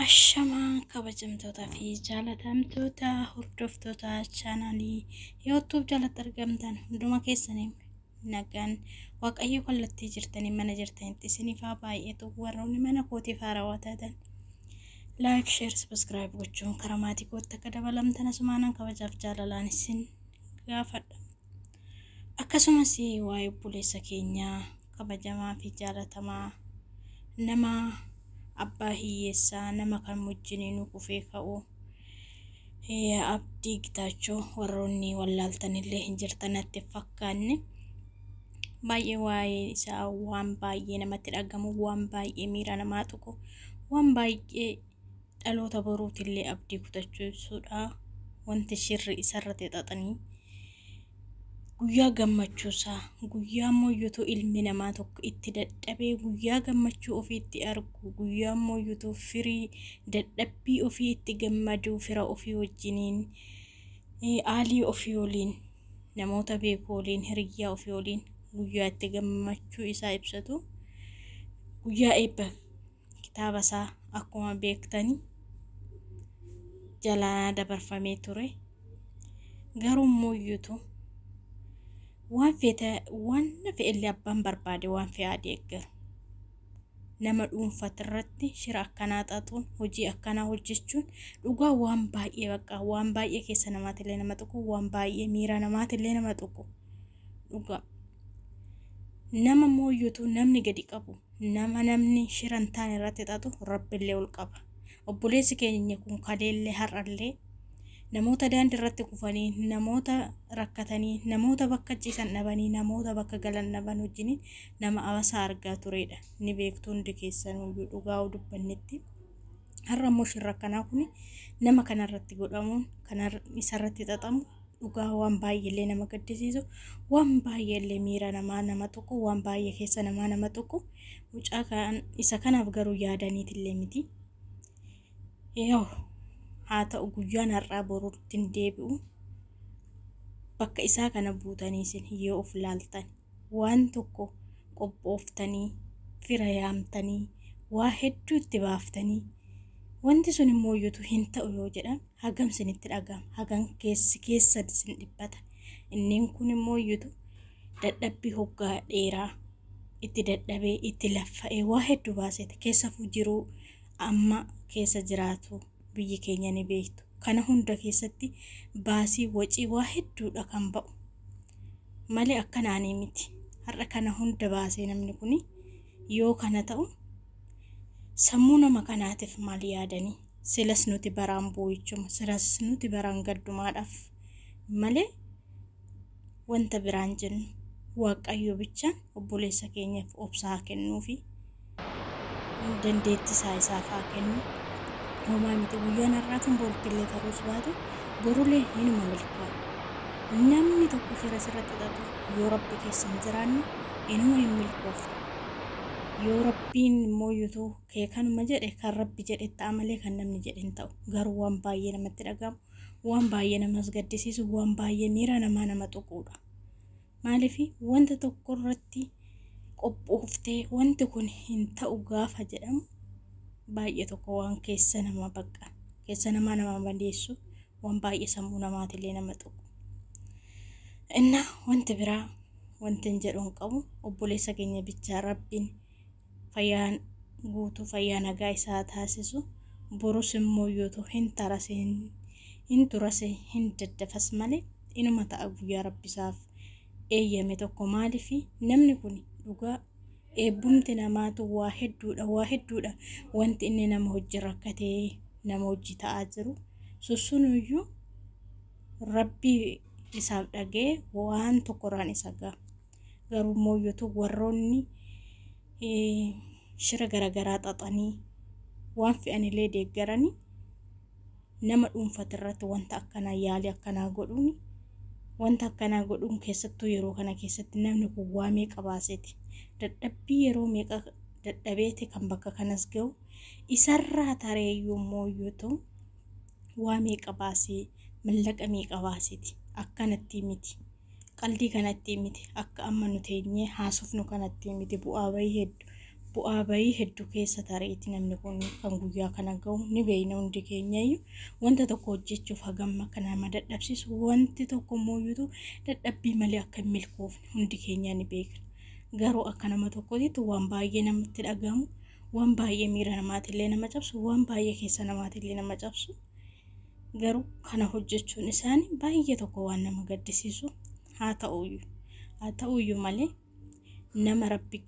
Ashama kabajamtoota fi jaalatamtoota hordoftoota chaanalii YouTube jalatti argamtan hunduma keessaniif nagaan waaqayyo kallattii jirtanii mana jirtanitti isiniif haa baay'atu. Warroonni mana kootiif haarawaa taatan like, share, subscribe gochuun karaa maatii kootti akka dabalamtan asumaan kabajaaf jaalalaan isin gaafadha. Akkasumas waa'ee obboleessa keenyaa kabajamaa fi jaalatamaa nama abbaa hiyyeessaa nama kan mujjiniin kufee ka'u Abdii Gitaachoo warroonni wallaaltanillee hin jirtanatti fakkaanne baay'ee waa'ee isaa waan baay'ee namatti dhagamu, waan baay'ee miira namaa tuqu, waan baay'ee dhaloota boruutillee abdii kutachiisuudha. Wanti shirri isarratti xaxanii guyyaa gammachuusaa guyyaa mooyyutu ilmi namaa tokko itti dadhabee guyyaa gammachuu ofiitti argu, guyyaa mooyyutu firii dadhabbii ofii itti gammaduu fira ofii wajjiniin aalii ofii waliin namoota beekuu waliin hiriyyaa ofii waliin guyyaa itti gammachuu isaa ibsatu guyyaa eebba kitaaba isaa akkuma beektanii jalaa dabarfamee ture. Garuu mooyyutu waan fe'ellee abbaan barbaade waan fe'aa deeggaru nama dhuunfatirratti shira akkanaa xaxuun hojii akkanaa hojjechuun dhugaa waan baay'ee keessa namaatillee nama tuqu, waan baay'ee miira namaatillee nama tuqu. Dhugaa nama mooyyutu namni gadi qabu, namni shira hin taane irratti xaxu rabbillee ol qaba. Obboleessi keenya kun kaleellee har'allee namoota daandii irratti kufanii, namoota rakkatanii, namoota bakka ciisan dhabanii, namoota bakka galan dhaban wajjin nama awasaa argaa turedha. Ni beektu hundi keessan dhugaa dubbannetti. Har'a immoo shirra akkanaa kun nama kanarratti godhamuun kan isarratti xaxamu dhugaa waan baay'eellee nama gaddisiisu, waan baay'eellee miira namaa nama tuqu, waan baay'ee keessa namaa nama tuqu. Mucaa kan isa kanaaf garuu yaadaniitillee miti. Haa ta'u guyyaan har'aa boruutti hin deebi'u. Bakka isaa kana buutanii isin yoo of laaltan waan tokko qophooftanii fira yaamtanii waa hedduu itti baaftanii wanti sun immoo iyyuu hin ta'u yoo jedhan hagam isinitti dhagahama, hagam keessa isin dhiphata. Inneen kun immoo iyyuu dadhabbii hoggaa dheeraa itti dadhabee itti laffa'ee waa hedduu baaseeti keessa jiruu amma keessa jiraatu. Biyyi keenya ni beektu. Kana hunda keessatti baasii wacii waa hedduudha kan ba'u. Malee akkanaanii miti. Har'a kana hunda baasee namni kun yoo kana ta'u sammuu nama kanaatiif maal yaadanii? Silas nuti baraan boo'ichuma, silas nuti baraan gaddumaadhaaf malee wanta biraan jennu Waaqayyo bichaan obboleessa keenyaaf obsaa kennuufi dandeettii isaaf haa kennu. Homaamiti guyyaan har'aa kun boruutillee ta'uus baatu boruulee hinuma milkaa'u. Namni tokko fira sirratti xaxu yoo rabbi keessa hin jiraanne inuma hin milkoofne. Yoo rabbiin immoo yuutuu kanuma jedhe kan rabbi jedhe ta'a malee kan namni jedhe hin ta'u. Garuu waan baay'ee namatti dhagahamu, waan baay'ee namas gaddisiisu, waan baay'ee miira nama tuquudha. Maaliif wanta tokko irratti qophooftee wanti kun hin ta'u gaafa jedhamu baay'ee tokko waan keessa nama bakka keessa nama madeessu, waan baay'ee sammuu namaatillee nama tuqu. Inna wanti biraa wanti hin jedhuun qabu obboleessa keenya bichaa rabbiin fayyaan guutuu fayyaa nagaa isaa taasisu. Borus immoo yoo hin tarase hin turase hin daddafas malee inuma ta'a guyyaa rabbisaaf eeyyame tokko. Maaliif namni kun dhugaa eebbumti namaatu waa hedduudha wanti inni nama hojii rakkatee nama hojii ta'aa jiru sussunuyyuu rabbii isaaf dhagee waan tokkoraan isa ga'a. Garuu mooyyootu warroonni shira garagaraa xaxanii waan fe'anillee deeggaranii nama dhuunfatirratti wanta akkanaa yaalii akkanaa godhuun wanta akkanaa godhuun keessattuu yeroo kana keessatti namni kun waa meeqa baaseeti dadhabbii yeroo meeqa dadhabeeti kan bakka kanas ga'u isarraa tareeyyuu mooyyuu ta'u waa meeqa baasee mallaqa meeqa baasiti akkanatti miti qaldii kanatti miti akka amma nu teenyee haasofnu kanatti miti bu'aa bayii hedduu keessa tareeti namni kun kan guyyaa kana ga'u ni beeyna hundi keenyayyuu wanta tokko hojjechuuf hagamma kana nama dadhabsiisu wanti tokko mooyyuutu dadhabbii malee akka hin milkoofne hundi keenya ni beekna garuu akka nama tokkotiitu waan baay'ee namatti dhagahamu waan baay'ee miira namaatillee nama cabsu waan baay'ee keessa namaatillee nama cabsu garuu kana hojjechuun isaanii baay'ee tokko waan nama gaddisiisu haa ta'uyyuu malee nama rabbi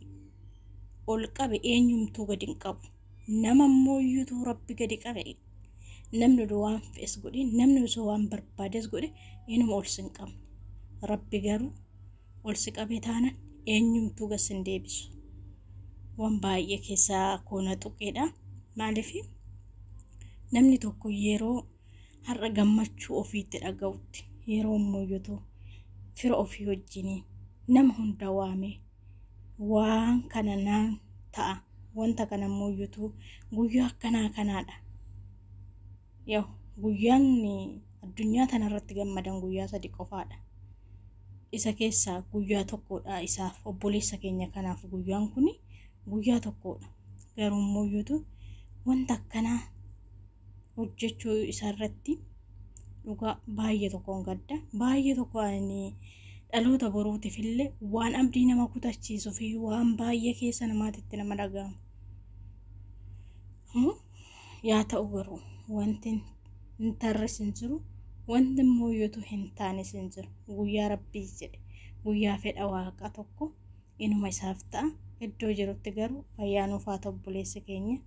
ol qabe eenyumtuu gadi hin qabu nama mooyyuutu rabbi gadi qabe namni waan fees godhe namni osoo waan barbaades godhe inuma ol sin qabne rabbi garuu ol si qabe taanan eenyumtuu gas hin deebisu waan baay'ee keessaa koona tuqeedha maaliif namni tokko yeroo har'a gammachuu ofiitti dhaga'utti yeroo mooyyuutu fira ofii wajjiniin nama hunda waame waan kana naan ta'a wanta kana mooyyuutu guyyaa kanaadha yoo guyyaan addunyaa tanarratti gammadan guyyaa 3 qofaadha isa keessaa guyyaa tokkodha isaaf obboleessa keenya kanaaf guyyaan kun guyyaa tokkodha garuu mooyyuutu wanta akkanaa hojjechuu isaarratti dhugaa baay'ee tokkoon gadda baay'ee tokko ani dhaloota boruutiif illee waan abdii nama kutachiisuu fi waan baay'ee keessa namaatitti nama dhagahamu yaa ta'u garuu wanti hin tarres hin jiru wanti mooyyuutu hin taanes hin jiru guyyaa rabbii jedhe guyyaa fedha waaqa tokko inuma isaaf ta'a iddoo jirutti garuu fayyaanuuf haa ta'u obboleessi keenya